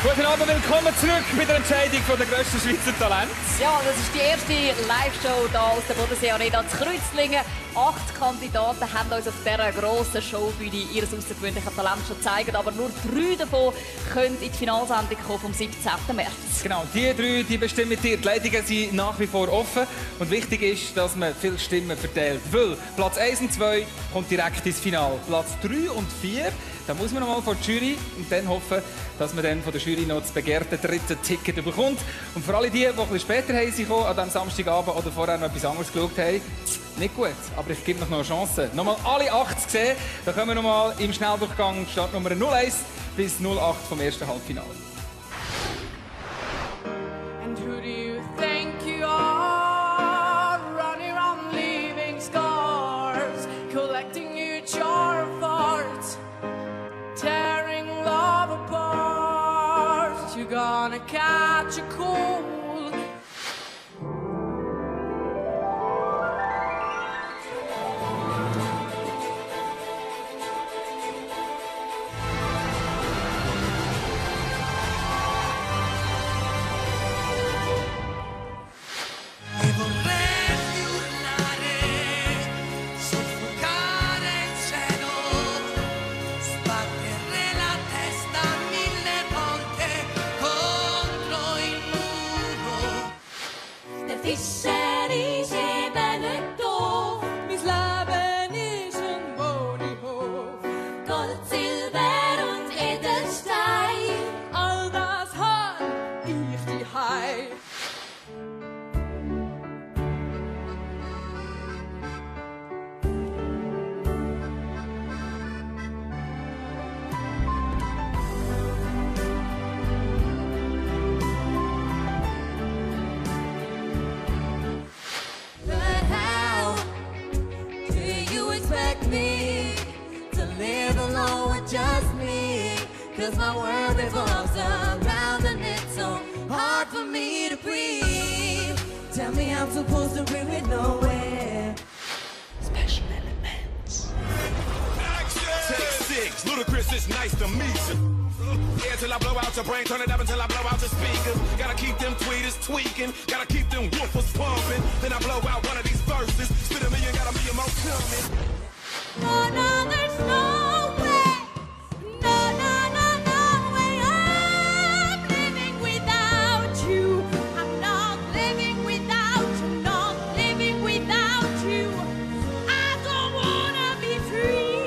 Guten Abend, willkommen zurück bei der Entscheidung der grössten Schweizer Talents. Ja, das ist die erste Live-Show hier aus der Bodensee Arena zu Kreuzlingen. 8 Kandidaten haben uns auf dieser grossen Showbühne ihr außergewöhnliches Talent schon gezeigt, aber nur 3 davon können in die Finalsendung kommen vom 17. März. Genau, die 3 die bestimmen dir. Die Leitungen sind nach wie vor offen und wichtig ist, dass man viele Stimmen verteilt. Weil Platz 1 und 2 kommt direkt ins Finale. Platz 3 und 4, da muss man noch mal vor die Jury und dann hoffen, dass man dann von der Jury noch das begehrte 3. Ticket bekommt. Und für alle die ein bisschen später an diesem Samstagabend oder vorher noch etwas anderes geschaut haben, nicht gut, aber ich gebe noch eine Chance. Nochmal alle 8 zu sehen, dann kommen wir noch mal im Schnelldurchgang Startnummer 01 bis 08 vom ersten Halbfinale. And who do you think you are? Running around leaving scars, collecting each jar of farts, tearing love apart. You're gonna catch a cold. Fischer ist eben nicht doof. Mein Leben ist ein Ponyhof. Gold, Silber und Edelstein. All das hab ich die Hei. But how do you expect me to live alone with just me? 'Cause my world revolves around and it's so hard for me to breathe. Tell me I'm supposed to be with nowhere. Special elements. Take 6, Ludacris, it's nice to meet you. Yeah, till I blow out your brain, turn it up until I blow out the speakers. Gotta keep them tweeters tweaking, gotta keep them woofers pumping. Then I blow out one of these verses, spit a million, got a million more coming. No, no, there's no way. No, no, no, no way. I'm living without you. I'm not living without you. Not living without you. I don't wanna be free.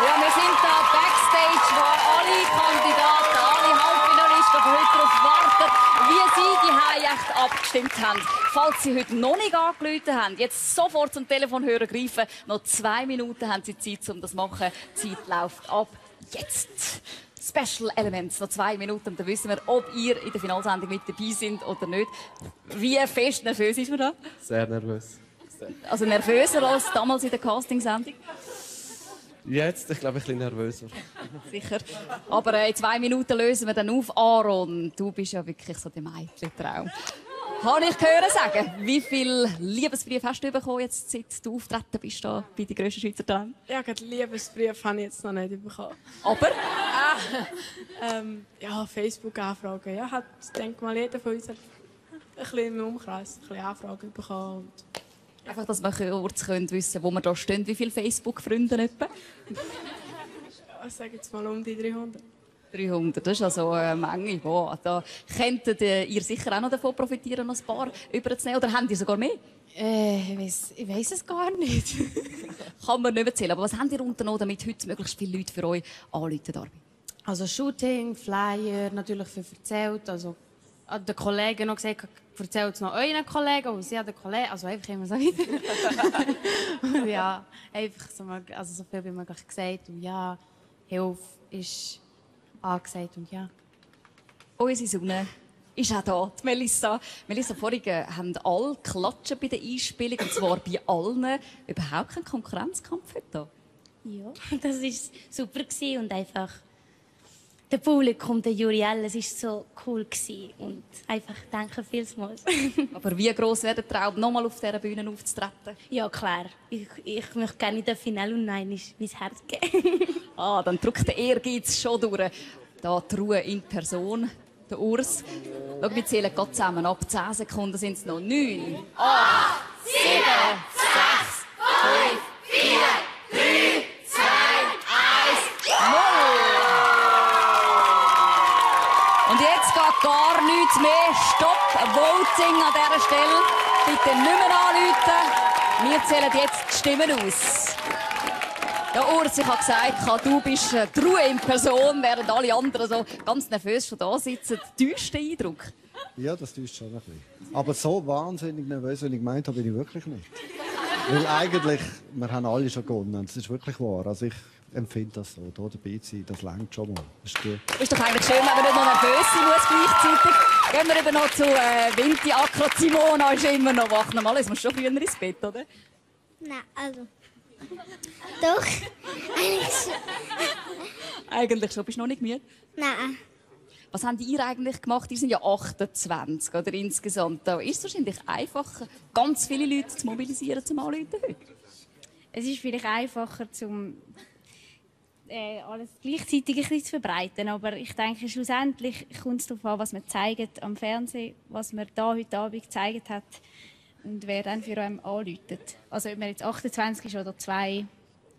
Ja, wir sind da Backstage, wo alle Kandidaten, alle Halbfinalisten von heute darauf warten, wie sie die echt abgestimmt haben. Falls sie heute noch nicht angerufen haben, jetzt sofort zum Telefonhörer greifen. Noch 2 Minuten haben sie Zeit, um das zu machen. Die Zeit läuft ab jetzt. Special Elements, noch 2 Minuten, dann wissen wir, ob ihr in der Finalsendung mit dabei sind oder nicht. Wie fest nervös ist man da? Sehr nervös. Also nervöser als damals in der Castingsendung? Jetzt, ich glaube, ein bisschen nervöser. Sicher. Aber in 2 Minuten lösen wir dann auf. Aaron, du bist ja wirklich so der Mädchentraum. Habe ich gehört sagen, wie viele Liebesbriefe hast du bekommen, jetzt, seit du auftreten bist da bei den grössten Schweizer Talenten? Ja, gerade Liebesbrief habe ich jetzt noch nicht bekommen. Aber? Ja, Facebook-Anfragen. Ja, hat, denke mal, jeder von uns hat ein bisschen im Umkreis ein bisschen Anfragen bekommen. Und Einfach, dass wir kurz wissen können, wo wir da stehen. Wie viele Facebook-Freunde etwa? ich sage jetzt mal um die 300. 300, das ist also eine Menge. Wow, da könntet ihr sicher auch noch davon profitieren, noch ein paar überzunehmen. Oder habt ihr sogar mehr? Ich weiss es gar nicht. Kann man nicht erzählen. Aber was habt ihr unternommen, damit heute möglichst viele Leute für euch anrufen? Also Shooting, Flyer, natürlich für erzählt. Also an den Kollegen noch gesagt, erzählt es noch euren Kollegen, und sie an den Kollegen, also einfach immer so weiter. Und ja, einfach so, also so viel wie möglich gesagt. Und ja, Hilfe ist angesagt und ja. Unsere Sonne ist auch da, die Melissa. Melissa, vorhin haben alle klatschen bei der Einspielung, und zwar bei allen. Überhaupt kein Konkurrenzkampf heute da. Ja, das war super und einfach der Publikum, der Juriel, es war so cool gewesen. Und einfach danke vielmals. Aber wie gross wäre der Traum, nochmal auf dieser Bühne aufzutreten? Ja, klar. Ich möchte gerne in der Finale und nein, ist mein Herz geben. Dann drückt der Ehrgeiz schon durch. Da die Ruhe in Person, der Urs. Schau, wir zählen gerade zusammen. Ab 10 Sekunden sind es noch 9, 8, 7, 6, 5, 4, 3, 2, 1, 0. Und jetzt geht gar nichts mehr. Stopp, Voting an dieser Stelle. Bitte nicht mehr anrufen. Wir zählen jetzt die Stimmen aus. Ja, Urs, ich habe gesagt, du bist die Ruhe in Person, während alle anderen so ganz nervös schon da sitzen. Täuscht den Eindruck? Ja, das täuscht schon ein bisschen. Aber so wahnsinnig nervös, wie ich gemeint habe, bin ich wirklich nicht. Weil eigentlich, wir haben alle schon gewonnen. Das ist wirklich wahr. Also ich empfinde das so. Hier dabei zu sein, das reicht schon mal. Das ist gut. Ist doch eigentlich schön, wenn man nicht noch nervös sein muss gleichzeitig. Gehen wir eben noch zu Vinti Akra. Simona ist immer noch wach. Normal ist man schon früher ins Bett, oder? Nein, also... Doch, eigentlich schon. Eigentlich schon. Bist du noch nicht müde? Nein. Was habt ihr eigentlich gemacht? Ihr sind ja 28 oder insgesamt. Da ist es wahrscheinlich einfacher, ganz viele Leute zu mobilisieren, zum Anrufen heute. Es ist vielleicht einfacher, alles gleichzeitig ein bisschen zu verbreiten. Aber ich denke, schlussendlich kommt es darauf an, was man zeigt am Fernsehen, was man da heute Abend gezeigt hat. Und wer dann für einen anruft. Also ob man jetzt 28 ist oder 2,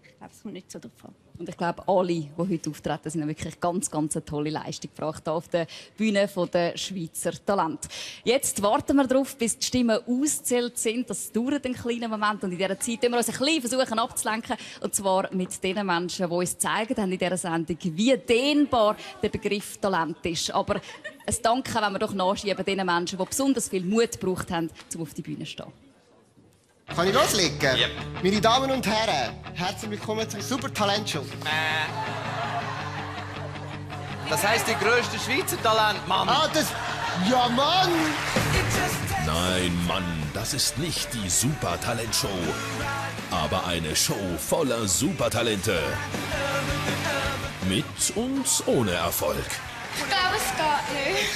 ich glaube, es kommt nicht so drauf an. Und ich glaube, alle, die heute auftreten, sind wirklich ganz eine tolle Leistung gebracht hier auf der Bühne der Schweizer Talent. Jetzt warten wir darauf, bis die Stimmen ausgezählt sind. Das dauert einen kleinen Moment. Und in dieser Zeit versuchen wir uns ein bisschen abzulenken. Und zwar mit den Menschen, die uns zeigen haben in dieser Sendung, wie dehnbar der Begriff Talent ist. Aber ein Danke wenn wir doch nachschieben den Menschen, die besonders viel Mut gebraucht haben, um auf die Bühne zu stehen. Kann ich loslegen? Yep. Meine Damen und Herren, herzlich willkommen zur Super Talent Show. Das heisst, die grösste Schweizer Talent, Mann. Ah, das... Ja, Mann! Nein, Mann, das ist nicht die Super Talent Show. Aber eine Show voller Supertalente. Mit und ohne Erfolg. Ich glaube, es geht nicht.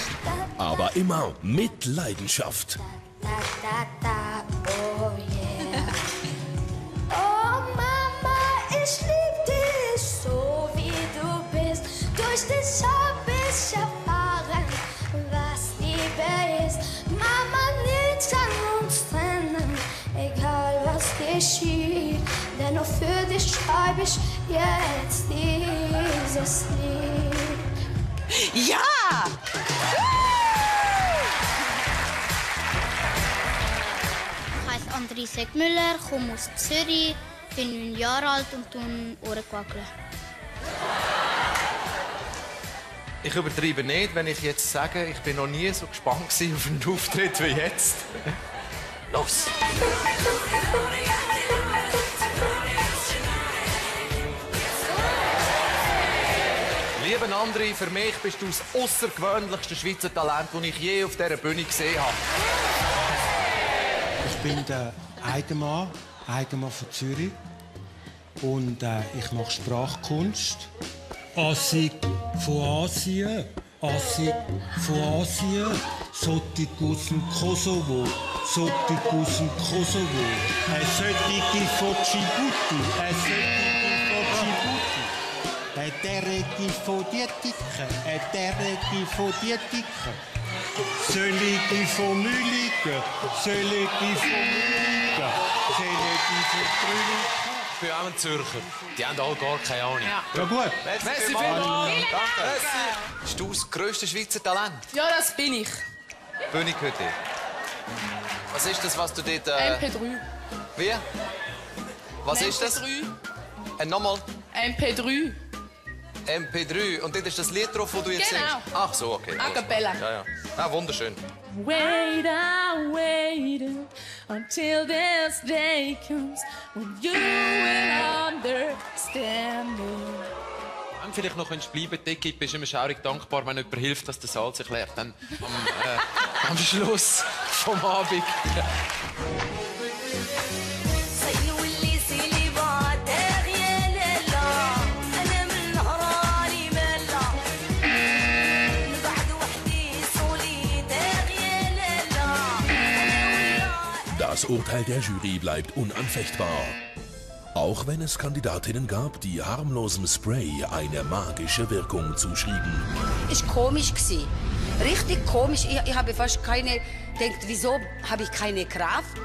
Aber immer mit Leidenschaft. Oh yeah. Oh Mama, ich lieb dich so wie du bist. Durch dich hab ich erfahren, was Liebe ist. Mama, nichts kann uns trennen, egal was geschieht. Denn nur für dich schreibe ich jetzt dieses Lied. Ja! Ich heiße André Segmüller, komme aus Zürich, bin 9 Jahre alt und tue Ohren quackeln. Ich übertreibe nicht, wenn ich jetzt sage, ich bin noch nie so gespannt auf einen Auftritt wie jetzt. Los! Lieber André, für mich bist du das außergewöhnlichste Schweizer Talent, das ich je auf dieser Bühne gesehen habe. Ich bin der Heidemann von Zürich und ich mache Sprachkunst. Assig von Asien, Sottig aus dem Kosovo, Sottig aus dem Kosovo, Söttige von Djibouti, Derregi von Dietiken, Derregi von Dietiken, Söllige von Mühligen, Söllige von Mühligen, Söllige von Brüligen. Ich bin auch ein Zürcher. Die haben alle gar keine Ahnung. Ja gut. Merci vielmals. Danke. Bist du das grösste Schweizer Talent? Ja, das bin ich. Bin ich heute. Was ist das, was du dort... MP3. Wie? Was ist das? Nochmal. MP3. MP3. Und dort ist das Lied drauf, das du jetzt Genau. singst? Ach so, okay. A cappella. Ja, ja. Ah, wunderschön. Wait, I waited until this day comes when you will understand me. Wenn du vielleicht noch bleiben könntest, Dicky, bist du immer schaurig dankbar, wenn jemand hilft, dass der Saal sich leert. Dann am Schluss vom Abend. Das Urteil der Jury bleibt unanfechtbar. Auch wenn es Kandidatinnen gab, die harmlosem Spray eine magische Wirkung zuschrieben. Ist komisch gewesen. Richtig komisch. Ich habe fast keine... Denkt, wieso habe ich keine Kraft?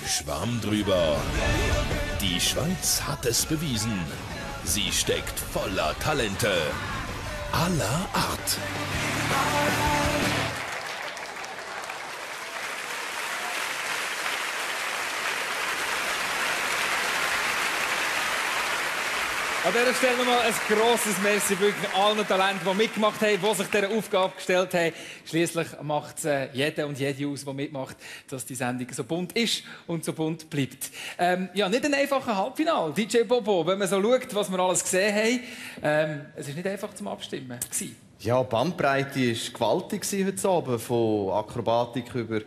Schwamm drüber. Die Schweiz hat es bewiesen. Sie steckt voller Talente. Aller Art. An dieser Stelle nochmal ein grosses Merci wirklich allen Talenten, die mitgemacht haben, die sich dieser Aufgabe gestellt haben. Schliesslich macht es jeder und jede aus, der mitmacht, dass die Sendung so bunt ist und so bunt bleibt. Ja, nicht ein einfacher Halbfinale. DJ Bobo, wenn man so schaut, was wir alles gesehen haben, es war nicht einfach zum Abstimmen. Ja, die Bandbreite war gewaltig heute Abend, von Akrobatik über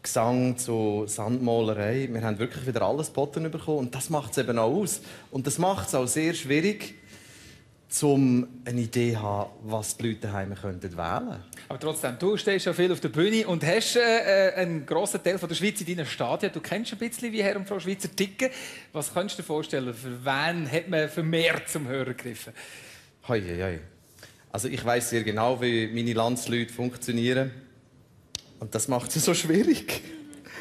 Gesang zu Sandmalerei. Wir haben wirklich wieder alles geboten bekommen und das macht es eben auch aus. Und das macht es auch sehr schwierig, um eine Idee zu haben, was die Leute daheim wählen könnten. Aber trotzdem, du stehst schon viel auf der Bühne und hast einen grossen Teil von der Schweiz in deinen Stadien. Du kennst ein bisschen, wie Herr und Frau Schweizer ticken. Was kannst du dir vorstellen, für wen hat man vermehrt zum Hörer gegriffen? Hoi. Also ich weiss sehr genau, wie meine Landsleute funktionieren. Und das macht es so schwierig.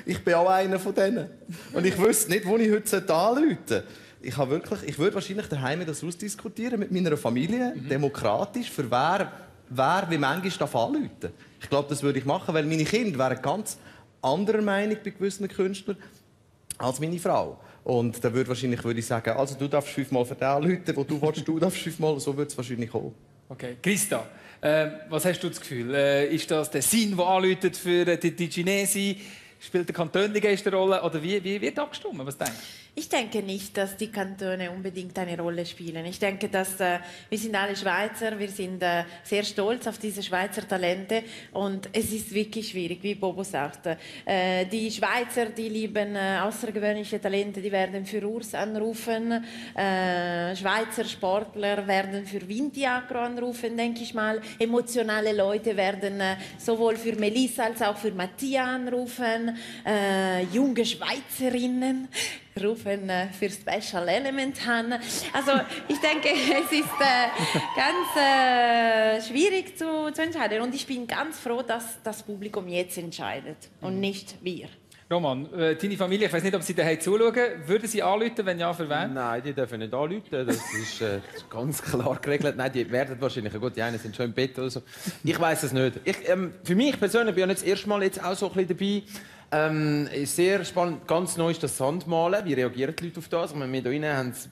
Ich bin auch einer von denen. Und ich wüsste nicht, wo ich heute anrufen sollte. Ich würde wahrscheinlich daheim das ausdiskutieren mit meiner Familie, demokratisch, für wer wie manchmal darf anrufen. Ich glaube, das würde ich machen, weil meine Kinder wären ganz anderer Meinung bei gewissen Künstlern als meine Frau. Und dann würde ich sagen, also du darfst 5-mal für den anrufen, wo du willst, du darfst 5-mal, so würde es wahrscheinlich kommen. Okay, Christa, was hast du das Gefühl? Ist das der Sinn, der anläutet für die Chinesi? Spielt der Kanton die größte Rolle? Oder wie wird abgestimmt? Was denkst du? Ich denke nicht, dass die Kantone unbedingt eine Rolle spielen. Ich denke, dass wir sind alle Schweizer, wir sind sehr stolz auf diese Schweizer Talente und es ist wirklich schwierig, wie Bobo sagte. Die Schweizer, die lieben außergewöhnliche Talente, die werden für Urs anrufen. Schweizer Sportler werden für Vintiacro anrufen, denke ich mal. Emotionale Leute werden sowohl für Melissa als auch für Mattia anrufen. Junge Schweizerinnen rufen für Special Element an. Also ich denke, es ist ganz schwierig zu entscheiden. Und ich bin ganz froh, dass das Publikum jetzt entscheidet und nicht wir. Roman, deine Familie, ich weiß nicht, ob sie daheim zuschauen. Würden sie anrufen, wenn ja, für wen? Nein, die dürfen nicht anrufen. Das ist ganz klar geregelt. Nein, die werden wahrscheinlich, gut, die einen sind schon im Bett oder so. Ich weiß es nicht. Für mich persönlich bin ich jetzt das erste Mal jetzt auch so ein bisschen dabei. Ist sehr spannend. Ganz neu ist das Sandmalen. Wie reagieren die Leute auf das? Wir hier drinnen haben es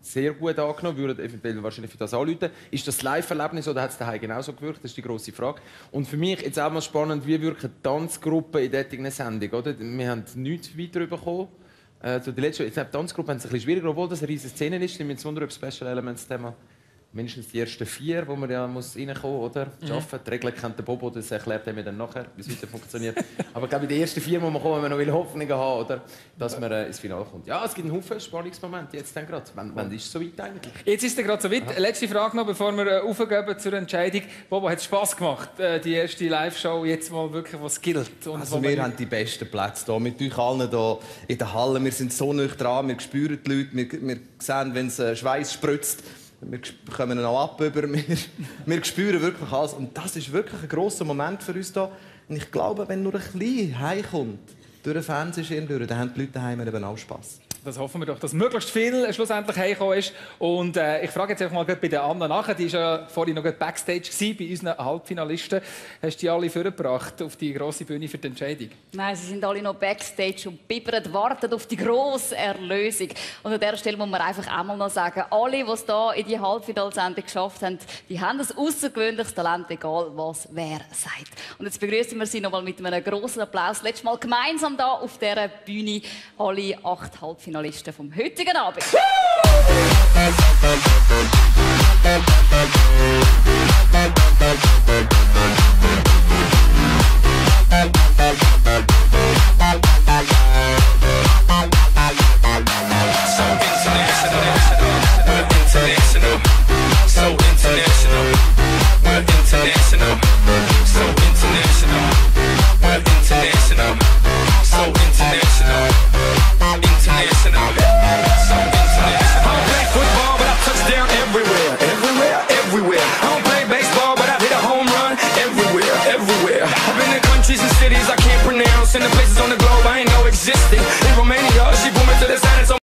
sehr gut angenommen, würden eventuell wahrscheinlich für das anrufen. Ist das Live-Erlebnis oder hat es daheim genauso gewirkt? Das ist die grosse Frage. Und für mich jetzt auch mal spannend, wie wirken Tanzgruppen in dieser Sendung? Oder? Wir haben nichts weiter bekommen. Die letzte Tanzgruppe haben es ein bisschen schwieriger, obwohl das eine riesige Szene ist. Ich bin jetzt wundern, ob Special Elements Thema mindestens die ersten 4, wo man ja muss reinkommen muss, oder? Schaffen. Die Regeln kennt der Bobo, das erklärt er mir dann nachher, wie es weiter funktioniert. Aber ich glaube, in den ersten 4 muss man kommen, wenn man noch Hoffnungen haben, oder? Dass man ins Finale kommt. Ja, es gibt einen Haufen Spannungsmomente jetzt dann gerade. Wann ist es so weit eigentlich? Jetzt ist es gerade so weit. Aha. Letzte Frage noch, bevor wir aufgeben zur Entscheidung. Bobo, hat es Spass gemacht, die erste Live-Show jetzt mal wirklich, was gilt? Und also wir haben die besten Plätze hier, mit euch allen hier in der Halle. Wir sind so nah dran, wir spüren die Leute, wir sehen, wenn es Schweiß spritzt. Wir kommen noch ab über wir spüren wirklich alles. Und das ist wirklich ein grosser Moment für uns hier. Und ich glaube, wenn nur ein bisschen heimkommt, durch den Fernsehschirm durch, dann haben die Leute daheim eben auch Spass. Das hoffen wir doch, dass möglichst viel schlussendlich heimgekommen ist. Und ich frage jetzt einfach mal bei der Anna nachher. Die war ja vorhin noch Backstage bei unseren Halbfinalisten. Hast du die alle vorgebracht auf die grosse Bühne für die Entscheidung? Nein, sie sind alle noch Backstage und bibbern, warten auf die grosse Erlösung. Und an dieser Stelle muss man einfach einmal noch sagen, alle, die es hier in die Halbfinalsendung geschafft haben, die haben ein außergewöhnliches Talent, egal was wer sagt. Und jetzt begrüßen wir sie noch mal mit einem grossen Applaus. Letztes Mal gemeinsam hier auf dieser Bühne alle 8 Halbfinalisten vom heutigen Abend. So international, we're international, so international. I've been to countries and cities I can't pronounce, and the places